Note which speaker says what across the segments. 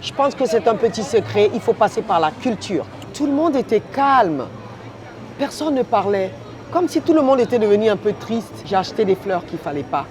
Speaker 1: Je pense que c'est un petit secret, il faut passer par la culture. Tout le monde était calme, personne ne parlait. Comme si tout le monde était devenu un peu triste. J'ai acheté des fleurs qu'il ne fallait pas.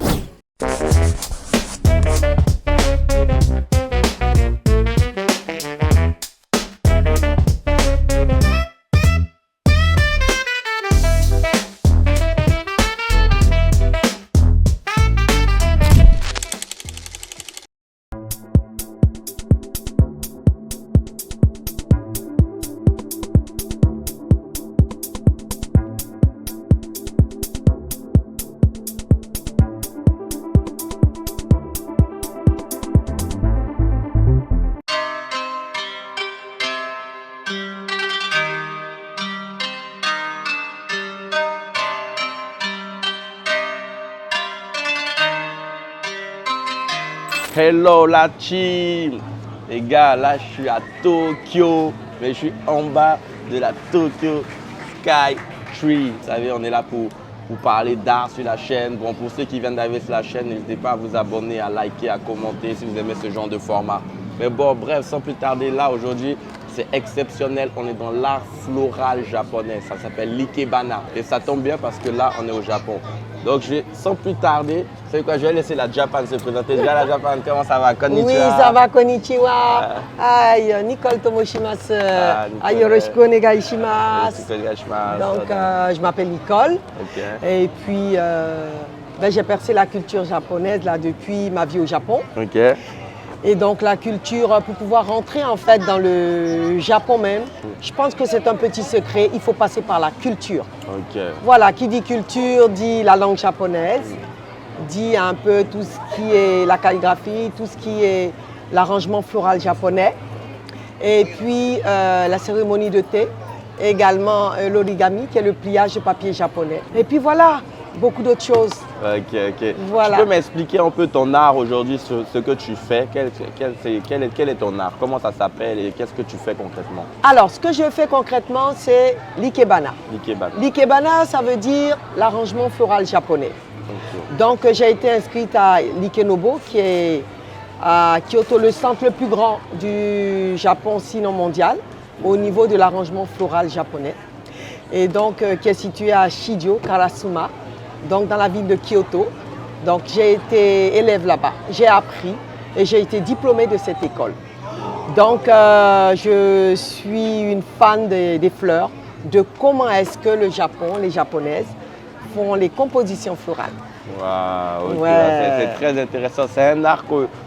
Speaker 2: Hello la team! Les gars, là je suis à Tokyo, mais je suis en bas de la Tokyo Sky Tree. Vous savez, on est là pour vous parler d'art sur la chaîne. Bon, pour ceux qui viennent d'arriver sur la chaîne, n'hésitez pas à vous abonner, à liker, à commenter si vous aimez ce genre de format. Mais bon, bref, sans plus tarder, là aujourd'hui, c'est exceptionnel. On est dans l'art floral japonais. Ça s'appelle l'ikebana. Et ça tombe bien parce que là, on est au Japon. Donc, sans plus tarder, vous savez quoi, je vais laisser la Japan se présenter. Déjà, la Japan, comment ça va? Konnichiwa.
Speaker 1: Oui, ça va, konnichiwa. Aïe, Nicole Tomoshimasu. Aïe, yoroshiku onegai shimasu. Donc, je m'appelle Nicole. Okay. Et puis, j'ai percé la culture japonaise là, depuis ma vie au Japon.
Speaker 2: Okay.
Speaker 1: Et donc la culture, pour pouvoir rentrer en fait dans le Japon même, je pense que c'est un petit secret, il faut passer par la culture.
Speaker 2: Okay.
Speaker 1: Voilà, qui dit culture dit la langue japonaise, dit un peu tout ce qui est la calligraphie, tout ce qui est l'arrangement floral japonais. Et puis la cérémonie de thé, et également l'origami qui est le pliage de papier japonais. Et puis voilà, beaucoup d'autres choses.
Speaker 2: Ok.
Speaker 1: Voilà.
Speaker 2: Tu peux m'expliquer un peu ton art aujourd'hui, ce que tu fais? Quel est ton art? Comment ça s'appelle et qu'est-ce que tu fais concrètement? Alors,
Speaker 1: ce que je fais concrètement, c'est l'ikebana. L'ikebana, ça veut dire l'arrangement floral japonais. Okay. Donc, j'ai été inscrite à l'Ikenobo, qui est à Kyoto, le centre le plus grand du Japon, sinon mondial, au niveau de l'arrangement floral japonais. Et donc, qui est situé à Shijo, Karasuma. Donc dans la ville de Kyoto. Donc j'ai été élève là-bas, j'ai appris et j'ai été diplômée de cette école. Donc je suis une fan des fleurs, de comment est-ce que le Japon, les Japonaises font les compositions florales.
Speaker 2: Waouh, okay. Ouais. C'est très intéressant. C'est un art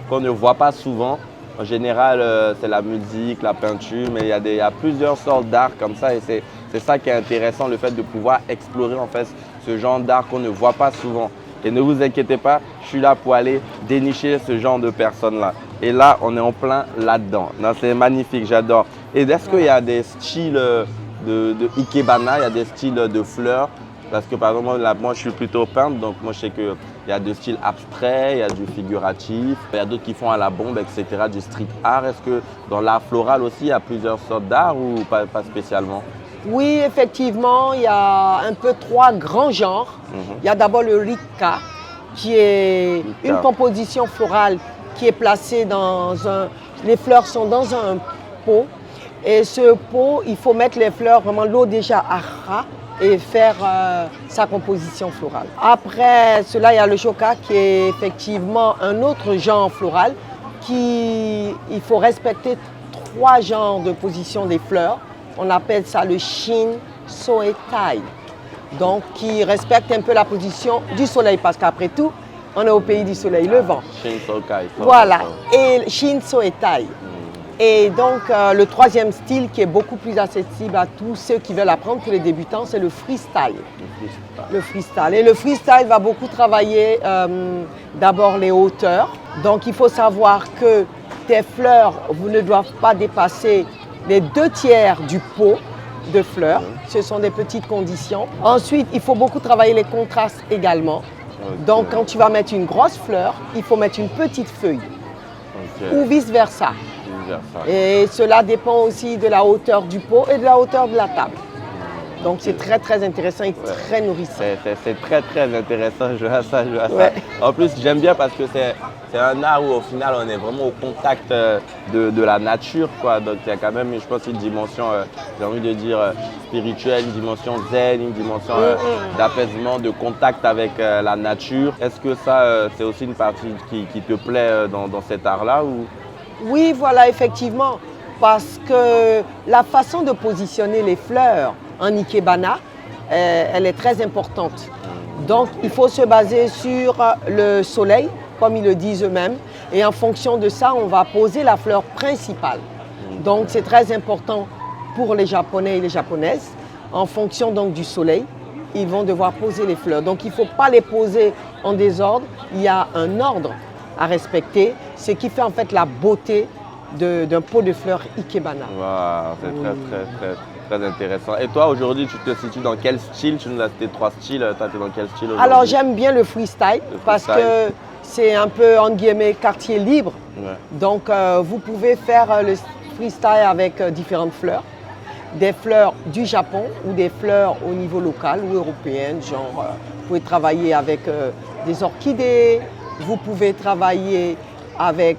Speaker 2: qu'on ne voit pas souvent. En général, c'est la musique, la peinture, mais il y a plusieurs sortes d'art comme ça et c'est ça qui est intéressant, le fait de pouvoir explorer en fait ce genre d'art qu'on ne voit pas souvent. Et ne vous inquiétez pas, je suis là pour aller dénicher ce genre de personnes-là. Et là, on est en plein là-dedans. C'est magnifique, j'adore. Et est-ce qu'il y a des styles de ikebana, il y a des styles de fleurs? Parce que par exemple, là, moi je suis plutôt peintre, donc moi je sais qu'il y a des styles abstraits, il y a du figuratif, il y a d'autres qui font à la bombe, etc., du street art. Est-ce que dans l'art floral aussi, il y a plusieurs sortes d'art ou pas spécialement?
Speaker 1: Oui, effectivement, il y a un peu 3 grands genres. Il y a d'abord le rikka, qui est une composition florale qui est placée dans les fleurs sont dans un pot. Et ce pot, il faut mettre les fleurs, vraiment l'eau déjà à ras, et faire sa composition florale. Après cela, il y a le shoka qui est effectivement un autre genre floral il faut respecter 3 genres de position des fleurs. On appelle ça le Shin Soetai. Donc qui respecte un peu la position du soleil parce qu'après tout, on est au pays du soleil levant.
Speaker 2: Shin Soetai.
Speaker 1: Voilà, et Shin Soetai. Et donc, le 3e style qui est beaucoup plus accessible à tous ceux qui veulent apprendre, pour les débutants, c'est le freestyle. Le freestyle. Et le freestyle va beaucoup travailler d'abord les hauteurs. Donc, il faut savoir que tes fleurs ne doivent pas dépasser les 2/3 du pot de fleurs. Ce sont des petites conditions. Ensuite, il faut beaucoup travailler les contrastes également. Okay. Donc, quand tu vas mettre une grosse fleur, il faut mettre une petite feuille. Okay. Ou vice-versa. Et cela dépend aussi de la hauteur du pot et de la hauteur de la table. Donc c'est très très intéressant et très nourrissant.
Speaker 2: C'est très très intéressant, je vois ça,
Speaker 1: Ouais.
Speaker 2: En plus, j'aime bien parce que c'est un art où au final on est vraiment au contact de la nature, quoi. Donc il y a quand même, je pense, une dimension, j'ai envie de dire, spirituelle, une dimension zen, une dimension d'apaisement, de contact avec la nature. Est-ce que ça, c'est aussi une partie qui te plaît dans cet art-là ou...
Speaker 1: Oui, voilà, effectivement, parce que la façon de positionner les fleurs en ikebana, elle est très importante. Donc, il faut se baser sur le soleil, comme ils le disent eux-mêmes, et en fonction de ça, on va poser la fleur principale. Donc, c'est très important pour les Japonais et les Japonaises. En fonction donc du soleil, ils vont devoir poser les fleurs. Donc, il ne faut pas les poser en désordre. Il y a un ordre à respecter, ce qui fait en fait la beauté d'un pot de fleurs ikebana.
Speaker 2: Wow, c'est très intéressant. Et toi, aujourd'hui, tu te situes dans quel style? Tu nous as cité 3 styles. Toi, tu es dans quel style aujourd'hui?
Speaker 1: Alors, j'aime bien le freestyle parce que c'est un peu, entre guillemets, quartier libre. Ouais. Donc, vous pouvez faire le freestyle avec différentes fleurs. Des fleurs du Japon ou des fleurs au niveau local ou européen. Genre, vous pouvez travailler avec des orchidées. Vous pouvez travailler avec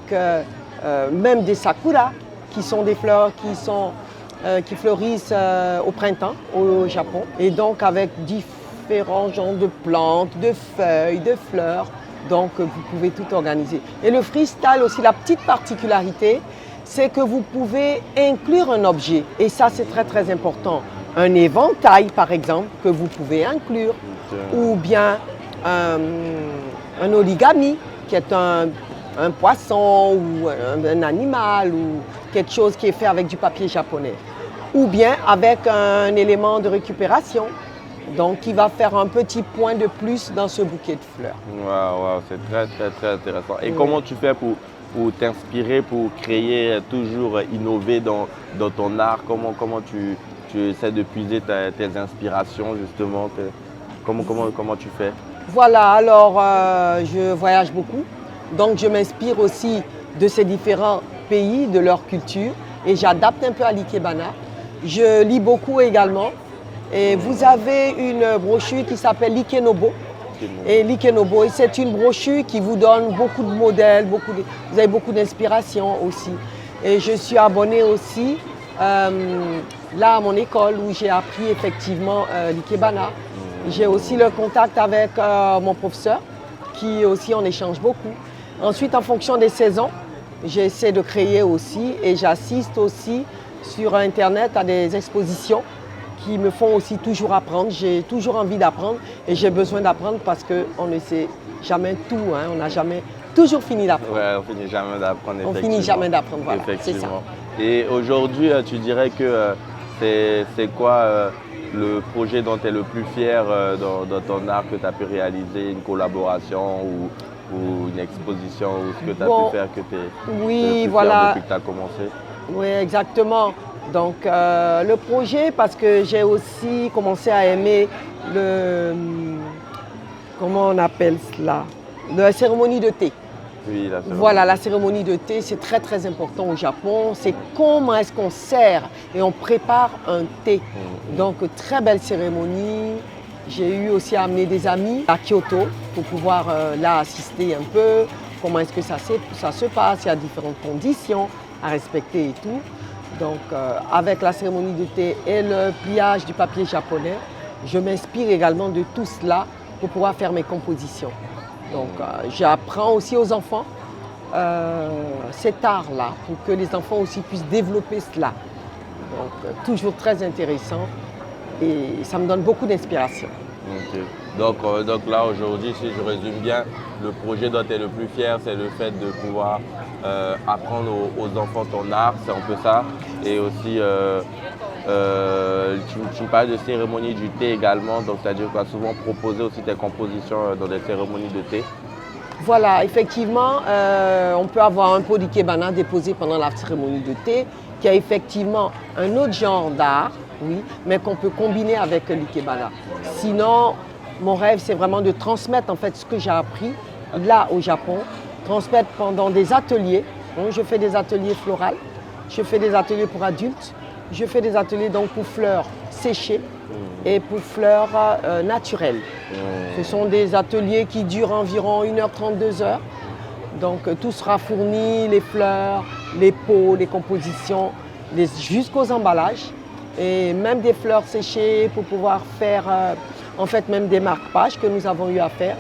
Speaker 1: même des sakura, qui sont des fleurs qui fleurissent au printemps au Japon. Et donc avec différents genres de plantes, de feuilles, de fleurs. Donc vous pouvez tout organiser. Et le freestyle aussi, la petite particularité, c'est que vous pouvez inclure un objet. Et ça, c'est très très important. Un éventail, par exemple, que vous pouvez inclure. Ou bien un origami, qui est un poisson ou un animal ou quelque chose qui est fait avec du papier japonais. Ou bien avec un élément de récupération, donc qui va faire un petit point de plus dans ce bouquet de fleurs.
Speaker 2: Wow, c'est très intéressant. Et comment tu fais pour t'inspirer, pour créer, toujours innover dans ton art? Comment tu essaies de puiser tes inspirations justement? Comment tu fais?
Speaker 1: Voilà, alors je voyage beaucoup, donc je m'inspire aussi de ces différents pays, de leur culture, et j'adapte un peu à l'ikebana. Je lis beaucoup également, et vous avez une brochure qui s'appelle l'Ikenobo. Et l'Ikenobo, c'est une brochure qui vous donne beaucoup de modèles, vous avez beaucoup d'inspiration aussi. Et je suis abonnée aussi là à mon école où j'ai appris effectivement l'ikebana. J'ai aussi le contact avec mon professeur qui aussi on échange beaucoup. Ensuite, en fonction des saisons, j'essaie de créer aussi et j'assiste aussi sur Internet à des expositions qui me font aussi toujours apprendre. J'ai toujours envie d'apprendre et j'ai besoin d'apprendre parce qu'on ne sait jamais tout. On n'a jamais toujours fini d'apprendre.
Speaker 2: Ouais, on finit jamais d'apprendre.
Speaker 1: On finit jamais d'apprendre, voilà, c'est ça.
Speaker 2: Et aujourd'hui, tu dirais que c'est quoi le projet dont tu es le plus fier dans ton art que tu as pu réaliser, une collaboration ou une exposition ou ce que tu as pu faire que tu es
Speaker 1: fier
Speaker 2: depuis que tu as commencé?
Speaker 1: Oui, exactement. Donc le projet, parce que j'ai aussi commencé à aimer comment on appelle cela? La cérémonie de thé.
Speaker 2: Oui, la cérémonie.
Speaker 1: Voilà, la cérémonie de thé, c'est très très important au Japon. C'est comment est-ce qu'on sert et on prépare un thé. Donc très belle cérémonie. J'ai eu aussi à amener des amis à Kyoto pour pouvoir là assister un peu. Comment est-ce que ça se passe? Il y a différentes conditions à respecter et tout. Donc avec la cérémonie de thé et le pliage du papier japonais, je m'inspire également de tout cela pour pouvoir faire mes compositions. Donc j'apprends aussi aux enfants cet art-là pour que les enfants aussi puissent développer cela. Donc toujours très intéressant et ça me donne beaucoup d'inspiration.
Speaker 2: Okay. Donc là aujourd'hui, si je résume bien, le projet dont tu es le plus fier, c'est le fait de pouvoir apprendre aux enfants ton art, c'est un peu ça. Et aussi, tu parles de cérémonie du thé également, donc c'est-à-dire que tu as souvent proposé aussi tes compositions dans des cérémonies de thé.
Speaker 1: Voilà, effectivement, on peut avoir un pot d'ikebana déposé pendant la cérémonie de thé, qui a effectivement un autre genre d'art, oui, mais qu'on peut combiner avec l'ikebana. Sinon, mon rêve, c'est vraiment de transmettre en fait ce que j'ai appris là au Japon, transmettre pendant des ateliers. Donc, je fais des ateliers floraux, je fais des ateliers pour adultes je fais des ateliers donc pour fleurs séchées et pour fleurs naturelles. Ce sont des ateliers qui durent environ 1h30, 2h. Donc tout sera fourni, les fleurs, les pots, les compositions, jusqu'aux emballages. Et même des fleurs séchées pour pouvoir faire en fait même des marque-pages que nous avons eu à faire.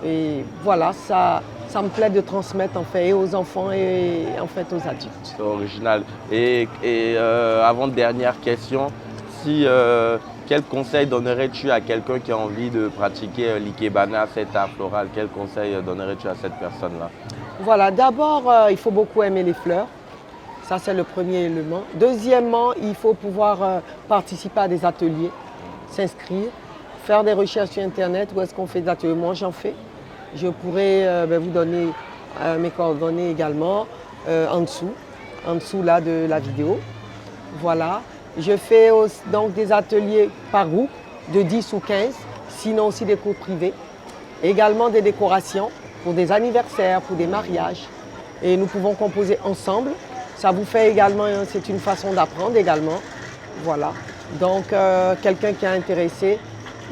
Speaker 1: Et voilà, ça me plaît de transmettre en fait et aux enfants et en fait aux adultes.
Speaker 2: C'est original. Et avant-dernière question, quel conseil donnerais-tu à quelqu'un qui a envie de pratiquer l'ikebana, cet art floral? Quel conseil donnerais-tu à cette personne-là?
Speaker 1: Voilà, d'abord, il faut beaucoup aimer les fleurs. Ça, c'est le premier élément. Deuxièmement, il faut pouvoir participer à des ateliers, s'inscrire, faire des recherches sur Internet. Où est-ce qu'on fait des ateliers? Moi, j'en fais. Je pourrais vous donner mes coordonnées également en dessous là de la vidéo. Voilà. Je fais aussi, donc des ateliers par groupe de 10 ou 15, sinon aussi des cours privés. Également des décorations pour des anniversaires, pour des mariages. Et nous pouvons composer ensemble. Ça vous fait également, c'est une façon d'apprendre également. Voilà. Donc, quelqu'un qui est intéressé,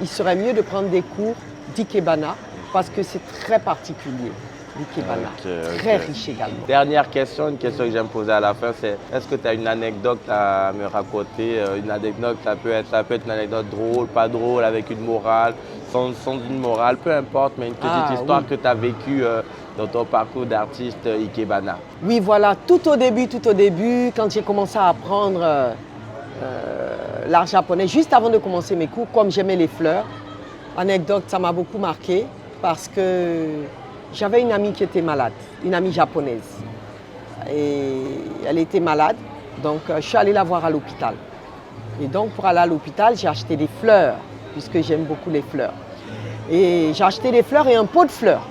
Speaker 1: il serait mieux de prendre des cours d'ikebana parce que c'est très particulier, l'ikebana. Très riche également.
Speaker 2: Dernière question, une question que j'aime poser à la fin, c'est est-ce que tu as une anecdote à me raconter? Une anecdote, ça peut être une anecdote drôle, pas drôle, avec une morale, sans une morale, peu importe, mais une petite histoire que tu as vécue dans ton parcours d'artiste ikebana.
Speaker 1: Oui, voilà, tout au début, quand j'ai commencé à apprendre l'art japonais, juste avant de commencer mes cours, comme j'aimais les fleurs, anecdote, ça m'a beaucoup marqué parce que j'avais une amie qui était malade, une amie japonaise. Et elle était malade, donc je suis allée la voir à l'hôpital. Et donc pour aller à l'hôpital, j'ai acheté des fleurs, puisque j'aime beaucoup les fleurs. Et j'ai acheté des fleurs et un pot de fleurs.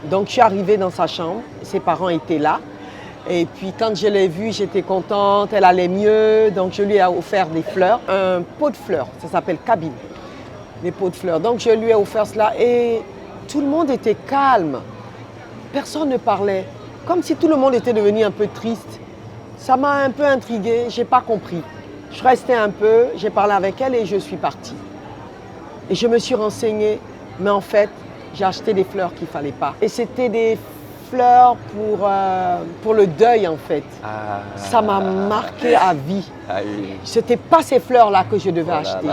Speaker 1: Donc je suis arrivée dans sa chambre, ses parents étaient là. Et puis quand je l'ai vue, j'étais contente, elle allait mieux. Donc je lui ai offert des fleurs, un pot de fleurs, ça s'appelle cabine, des pots de fleurs. Donc je lui ai offert cela et tout le monde était calme. Personne ne parlait, comme si tout le monde était devenu un peu triste. Ça m'a un peu intriguée, je n'ai pas compris. Je suis restée un peu, j'ai parlé avec elle et je suis partie. Et je me suis renseignée, mais en fait, j'ai acheté des fleurs qu'il ne fallait pas. Et c'était des fleurs pour le deuil en fait. Ça m'a marqué à vie. Ce n'était pas ces fleurs-là que je devais acheter.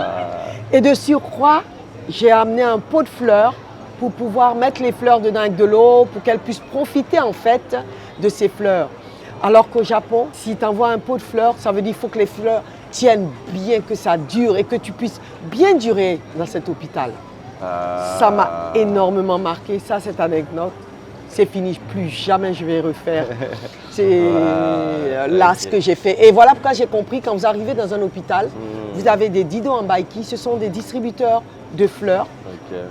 Speaker 1: Et de surcroît, j'ai amené un pot de fleurs pour pouvoir mettre les fleurs dedans avec de l'eau, pour qu'elles puissent profiter en fait de ces fleurs. Alors qu'au Japon, si tu envoies un pot de fleurs, ça veut dire qu'il faut que les fleurs tiennent bien, que ça dure et que tu puisses bien durer dans cet hôpital. Ça m'a énormément marqué, ça, cette anecdote. C'est fini, plus jamais je vais refaire. C'est là ce que j'ai fait. Et voilà pourquoi j'ai compris, quand vous arrivez dans un hôpital, vous avez des Dido en Baiki, ce sont des distributeurs de fleurs.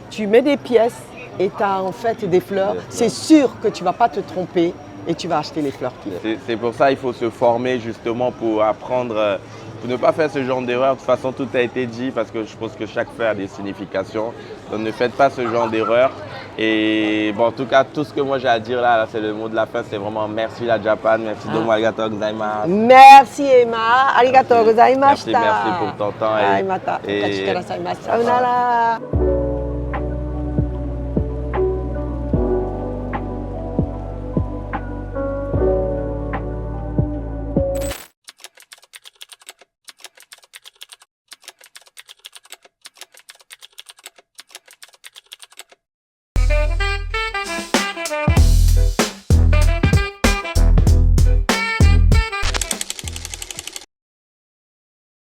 Speaker 1: Tu mets des pièces et tu as en fait des fleurs. C'est sûr que tu ne vas pas te tromper et tu vas acheter les fleurs qu'il faut.
Speaker 2: C'est pour ça qu'il faut se former justement pour apprendre, pour ne pas faire ce genre d'erreur. De toute façon, tout a été dit parce que je pense que chaque fleur a des significations. Donc ne faites pas ce genre d'erreur. Et bon, en tout cas, tout ce que moi j'ai à dire là, c'est le mot de la fin. C'est vraiment merci la Japan, merci domo arigatou gozaimasu.
Speaker 1: Merci Emma, arigatou gozaimashita.
Speaker 2: Merci pour ton temps.
Speaker 1: Mata, sayonara.